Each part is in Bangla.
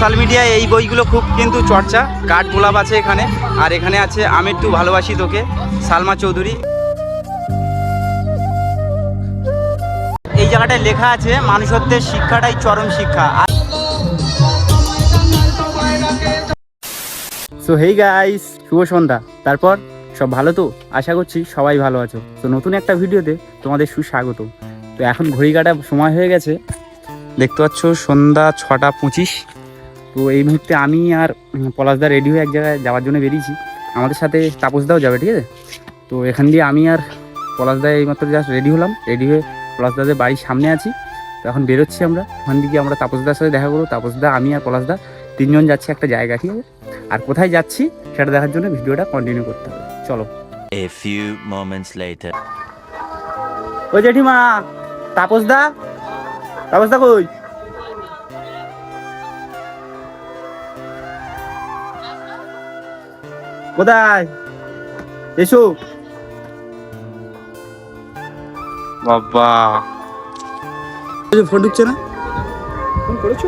সোশ্যাল মিডিয়ায় এই বইগুলো খুব কিন্তু চর্চা। কাঠগোলাপ আছে এখানে, আর এখানে আছে আমি একটু ভালোবাসি তোকে, সালমা চৌধুরী। এই জায়গাটায় লেখা আছে মানুষত্বের শিক্ষাটাই চরম শিক্ষা। সো হেই গাইস, শুভ সন্ধ্যা। তারপর সব ভালো তো? আশা করছি সবাই ভালো আছো। তো নতুন একটা ভিডিওতে তোমাদের সুস্বাগত। তো এখন ঘড়ি কাটা সময় হয়ে গেছে, দেখতে পাচ্ছ সন্ধ্যা 6:25। তো এই মুহূর্তে আমি আর পলাশদা রেডি হয়ে এক জায়গায় যাওয়ার জন্য বেরিয়েছি। আমাদের সাথে তাপসদাও যাবে, ঠিক আছে? তো এখান দিয়ে আমি আর পলাশদা এইমাত্র জাস্ট রেডি হলাম। রেডি হয়ে পলাশদাদের বাড়ির সামনে আছি। তো এখন বেরোচ্ছি আমরা। ওখান দিকে আমরা তাপসদার সাথে দেখা করবো। তাপসদা, আমি আর পলাশদা তিনজন যাচ্ছি একটা জায়গা, ঠিক আছে? আর কোথায় যাচ্ছি সেটা দেখার জন্য ভিডিওটা কন্টিনিউ করতে হবে। চলো। A few moments later. ওই জেঠিমা, তাপসদা, তাপসদা কই? কোথায়? এসো বাবা। ফোন ঢুকছে না? ফোন করেছো?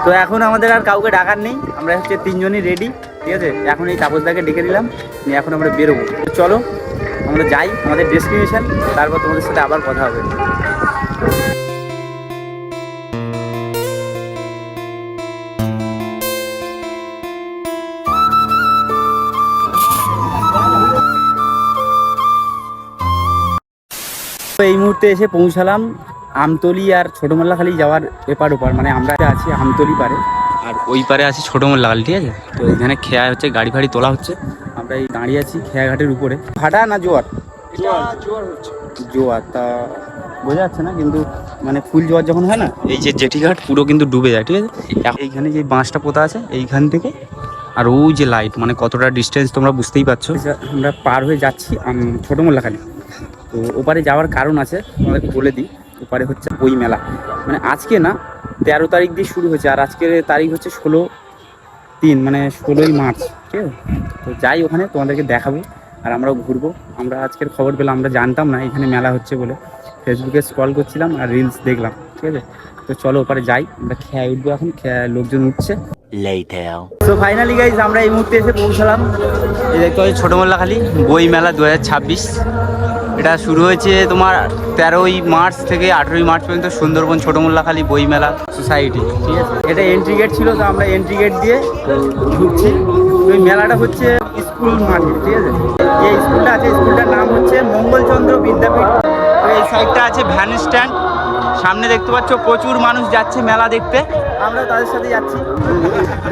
তো এখন আমাদের আর কাউকে ডাকার নেই, আমরা হচ্ছে তিনজনই রেডি, ঠিক আছে? এখন এই তাপসদাকে ডেকে নিলাম, নিয়ে এখন আমরা বেরোবো। চলো আমরা যাই আমাদের ডেস্টিনেশন, তারপর তোমাদের সাথে আবার কথা হবে। এই মুহূর্তে এসে পৌঁছালাম আমতলি আর ছোটো মোল্লাখালি যাওয়ার এপার ওপার, মানে আমরা আছি আমতলি পারে আর ওই পারে আছি ছোটো মোল্লাখালি, ঠিক আছে? তো এখানে খেয়া হচ্ছে, গাড়ি ফাড়ি তোলা হচ্ছে। আমরা এই দাঁড়িয়ে আছি খেয়াঘাটের উপরে। ভাটা না জোয়ার? জোয়ার হচ্ছে। জোয়ার তা বোঝা যাচ্ছে না, কিন্তু মানে ফুল জোয়ার যখন হয় না, এই যে জেঠিঘাট পুরো কিন্তু ডুবে যায়, ঠিক আছে? এইখানে যে বাঁশটা পোতা আছে এইখান থেকে, আর ওই যে লাইট, মানে কতটা ডিস্টেন্স তোমরা বুঝতেই পারছো। আমরা পার হয়ে যাচ্ছি ছোটো মোল্লাখালি। তো ওপারে যাওয়ার কারণ আছে, তোমাদেরকে বলে দিই। ওপারে হচ্ছে বই মেলা, মানে আজকে না 13 তারিখ দিয়ে শুরু হয়েছে, আর আজকের তারিখ হচ্ছে 16/3, মানে 16ই মার্চ, ঠিক আছে? তো যাই ওখানে তোমাদেরকে দেখাবো, আর আমরাও ঘুরবো। আমরা আজকের খবর পেলাম, আমরা জানতাম না এখানে মেলা হচ্ছে বলে। ফেসবুকে স্ক্রল করছিলাম আর রিলস দেখলাম, ঠিক আছে? তো চলো ওপারে যাই, আমরা খেয়ায় উঠবো। এখন খেয়ায় লোকজন উঠছে। তো ফাইনালি গাইজ আমরা এই মুহূর্তে এসে পৌঁছালাম। এই দেখতে পাচ্ছি ছোটো মোল্লাখালি বই মেলা 2026। এটা শুরু হয়েছে তোমার 13ই মার্চ থেকে 18ই মার্চ পর্যন্ত, সুন্দরবন ছোটো মোল্লাখালি বই মেলা সোসাইটি, ঠিক আছে? এটা এন্ট্রি গেট ছিল, তো আমরা এন্ট্রি গেট দিয়ে ঢুকছি। ওই মেলাটা হচ্ছে স্কুল মাঠে, ঠিক আছে? যে স্কুলটা আছে স্কুলটার নাম হচ্ছে মঙ্গলচন্দ্র বিদ্যাপীঠ। তো এই সাইডটা আছে ভ্যান স্ট্যান্ড, সামনে দেখতে পাচ্ছ প্রচুর মানুষ যাচ্ছে মেলা দেখতে, আমরা তাদের সাথে যাচ্ছি।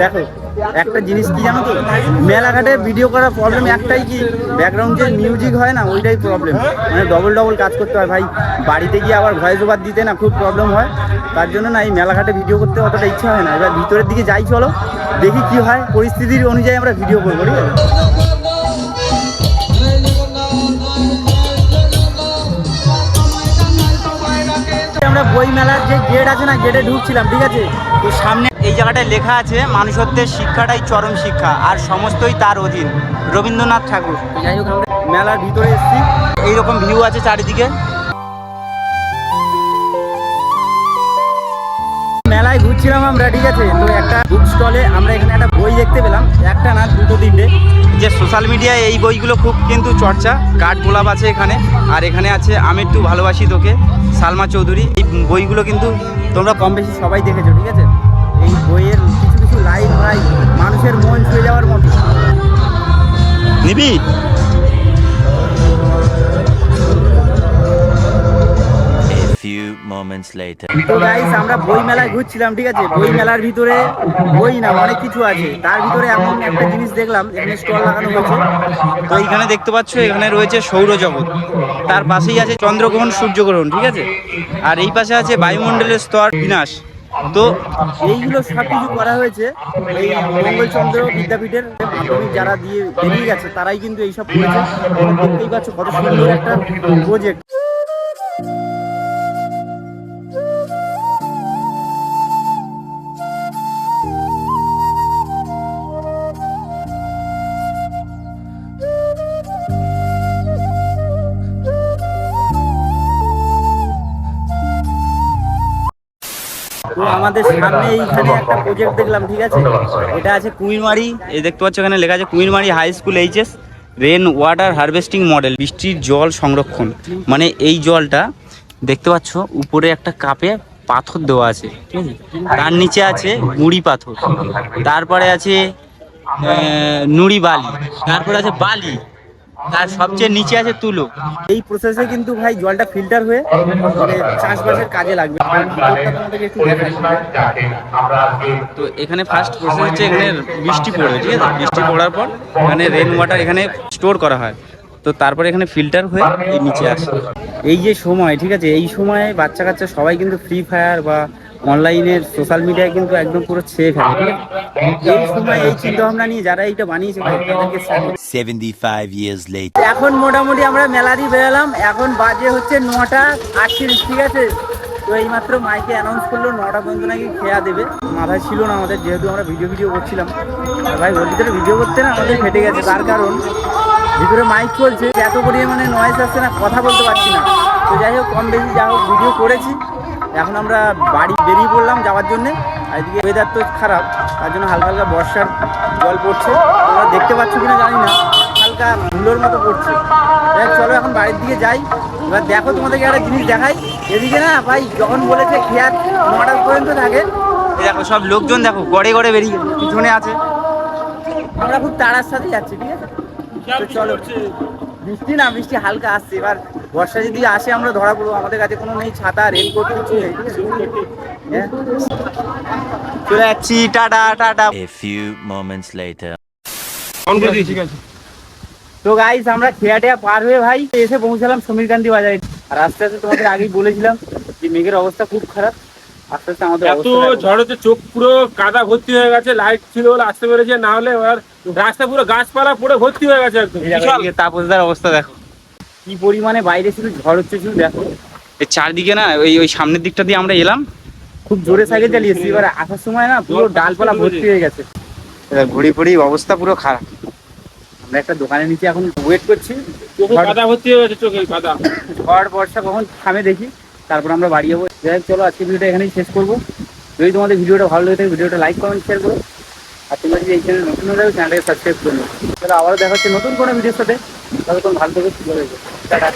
দেখো একটা জিনিস কি জানো তো, মেলাঘাটে ভিডিও করার প্রবলেম একটাই, কি ব্যাকগ্রাউন্ড যে মিউজিক হয় না, ওইটাই প্রবলেম। মানে ডবল কাজ করতে হয় ভাই, বাড়িতে গিয়ে আবার ভয়েস ওভার দিতে না খুব প্রবলেম হয়। তার জন্য না এই মেলাঘাটে ভিডিও করতে অতটা ইচ্ছা হয় না। এবার ভিতরের দিকে যাই, চলো দেখি কি হয়, পরিস্থিতির অনুযায়ী আমরা ভিডিও করবো, ঠিক আছে? আমরা বই মেলার যে গেট আছে না, গেটে ঢুকছিলাম, ঠিক আছে? তো সামনে এই জায়গাটায় লেখা আছে মানুষত্বের শিক্ষাটাই চরম শিক্ষা, আর সমস্তই তার অধীন, রবীন্দ্রনাথ ঠাকুর। যাই হোক আমরা মেলার ভিতরে এসেছি, এইরকম ভিউ আছে চারিদিকে। মেলায় ঘুরছিলাম আমরা, ঠিক আছে? তো একটা বুক স্টলে আমরা এখানে একটা বই দেখতে পেলাম, একটা না দুটো তিনটে। যে সোশ্যাল মিডিয়ায় এই বইগুলো খুব কিন্তু চর্চা। কাঠগোলাপ আছে এখানে, আর এখানে আছে আমি একটু ভালোবাসি তোকে, সালমা চৌধুরী। এই বইগুলো কিন্তু তোমরা কম বেশি সবাই দেখেছো, ঠিক আছে? এই বইয়ের কিছু কিছু লাইন ভাই মানুষের মন ছুঁয়ে যাওয়ার মতো। নিবি? তো গাইস আমরা বই মেলায় ঘুরছিলাম, ঠিক আছে? বই মেলার ভিতরে বই না অনেক কিছু আছে, তার ভিতরে এমন একটা জিনিস দেখলাম, এখানে স্টল লাগানো হয়েছে। তো এইখানে দেখতে পাচ্ছ এখানে রয়েছে সৌরজগৎ, তার পাশেই আছে চন্দ্রগ্রহণ সূর্যগ্রহণ, ঠিক আছে? আর এই পাশে আছে বায়ুমণ্ডলের স্তর বিনাশ। তো এইগুলো সব কিছু করা হয়েছে এই মঙ্গলচন্দ্র বিদ্যাপীঠের মাধ্যমিক যারা দিয়ে বেরিয়ে গেছে, তারাই কিন্তু এইসব করেছে। দেখতেই পাচ্ছ কত সুন্দর একটা প্রজেক্ট। তো আমাদের সামনে এইখানে একটা প্রজেক্ট দেখলাম, ঠিক আছে, এটা আছে কুমিরমারি, এই দেখতে পাচ্ছ এখানে লেখা আছে Kumirmari high school HS rain water harvesting model, বৃষ্টির জল সংরক্ষণ। মানে এই জলটা দেখতে পাচ্ছ উপরে একটা কাপে পাথর দেওয়া আছে, ঠিক আছে, তার নিচে আছে গুঁড়ি পাথর, তারপরে আছে নুড়ি বালি, তারপরে আছে বালি, তার সবচেয়ে নিচে আছে তুলো। এই প্রসেসে কিন্তু ভাই জলটা ফিল্টার হয়ে মানে চাষবাসের কাজে লাগবে। তোমাদেরকে একটু দেখাই। তো এখানে ফার্স্ট প্রসেস হচ্ছে এখানে বৃষ্টি পড়বে, ঠিক আছে, বৃষ্টি পড়ার পর এখানে রেন ওয়াটার এখানে স্টোর করা হয়, তো তারপরে এখানে ফিল্টার হয়ে এই নিচে আসে। এই যে সময়, ঠিক আছে, এই সময়ে বাচ্চা কাচ্চা সবাই কিন্তু ফ্রি ফায়ার বা অনলাইনের সোশ্যাল মিডিয়ায় কিন্তু একদম পুরো ছেয়ে ফেলে, ঠিক আছে। এই সময় এই চিন্তা ভাবনা নিয়ে যারা এইটা বানিয়েছে ভাই, তাদেরকে salute। 75 years later. এখন মোটামুটি আমরা মেলা দিয়ে বেরোলাম, এখন বাজে হচ্ছে 9:38, ঠিক আছে। তো এইমাত্র মাইকে অ্যানাউন্স করলো 9টা পর্যন্ত নাকি খেয়া দেবে। মাথায় ছিল না আমাদের, যেহেতু আমরা ভিডিও করছিলাম। আর ভাই ওর ভিতরে ভিডিও করতে না আমাদের ফেটে গেছে, তার কারণ ভিতরে মাইক চলছে, এত পরিমাণে নয়েজ আসছে না, কথা বলতে পারছি না। তো যাই হোক, কম বেশি যা হোক ভিডিও করেছি। এখন আমরা বাড়ি বেরিয়ে পড়লাম যাওয়ার জন্যে। আর এদিকে ওয়েদার তো খারাপ, তার জন্য হালকা হালকা বর্ষার জল পড়ছে, তোমরা দেখতে পাচ্ছ কিনা জানি না, হালকা ধুলোর মতো পড়ছে। দেখ চলো এখন বাড়ির দিকে যাই। এবার দেখো তোমাদেরকে একটা জিনিস দেখাই, এদিকে না ভাই যখন বলেছে খেয়ার 9টা পর্যন্ত থাকে, দেখো সব লোকজন দেখো গড়ে গড়ে বেরিয়ে পিছনে আছে। আমরা খুব তাড়ার সাথে যাচ্ছি, ঠিক আছে। তো চলো, বৃষ্টি না, বৃষ্টি হালকা আসছে। এবার বর্ষা যদি আসে আমরা ধরা পড়বো, আমাদের কাছে কোনো নেই ছাতা, রেনকোট কিছু নেই, ঠিক আছে? হ্যাঁ? চলে যাচ্ছি, tata tata. A few moments later. ঠিক আছে। তো গাইস আমরা খেয়াটিয়া পার হয়ে ভাই এসে পৌঁছালাম সমীরকান্তি বাজারে। আর আস্তে আস্তে তোমাদের আগেই বলেছিলাম যে মেঘের অবস্থা খুব খারাপ। আস্তে আস্তে আমাদের এত ঝড় হচ্ছে, চোখ পুরো কাদা ভর্তি হয়ে গেছে, লাইট ছিল বলে আসতে পেরেছে, না হলে এবার রাস্তা পুরো গাছপালা পুরো ভর্তি হয়ে গেছে একদম। তাপসদার অবস্থা দেখো কি পরিমাণে, বাইরে শুধু ঝড় হচ্ছে, শুধু দেখো এই চারদিকে না। ওই সামনের দিকটা দিয়ে আমরা এলাম, খুব জোরে সাইকেল চালিয়েছি, এবার আসার সময় না পুরো ডালপালা ভর্তি হয়ে গেছে, ঘুড়ি ফুড়ি অবস্থা পুরো খারাপ। আমরা একটা দোকানের নিচে এখন ওয়েট করছি, চোখে কাদা ভর্তি হয়ে গেছে, চোখে কাদা। ঝড় বর্ষা কখন থামে দেখি, তারপর আমরা বাড়ি যাবো। যাই হোক, চলো আজকে ভিডিওটা এখানেই শেষ করবো। যদি তোমাদের ভিডিওটা ভালো লেগে থাকে ভিডিওটা লাইক কমেন্ট শেয়ার করো। আর তোমরা যদি এই চ্যানেল নতুন হয়ে যাবে চ্যানেলটাকে সাবস্ক্রাইব করে নেবো। তাহলে আবারও দেখা হচ্ছে নতুন কোনো ভিডিওর সাথে। ততক্ষণ ভালো থেকে ভালো থাকবে। টাটা।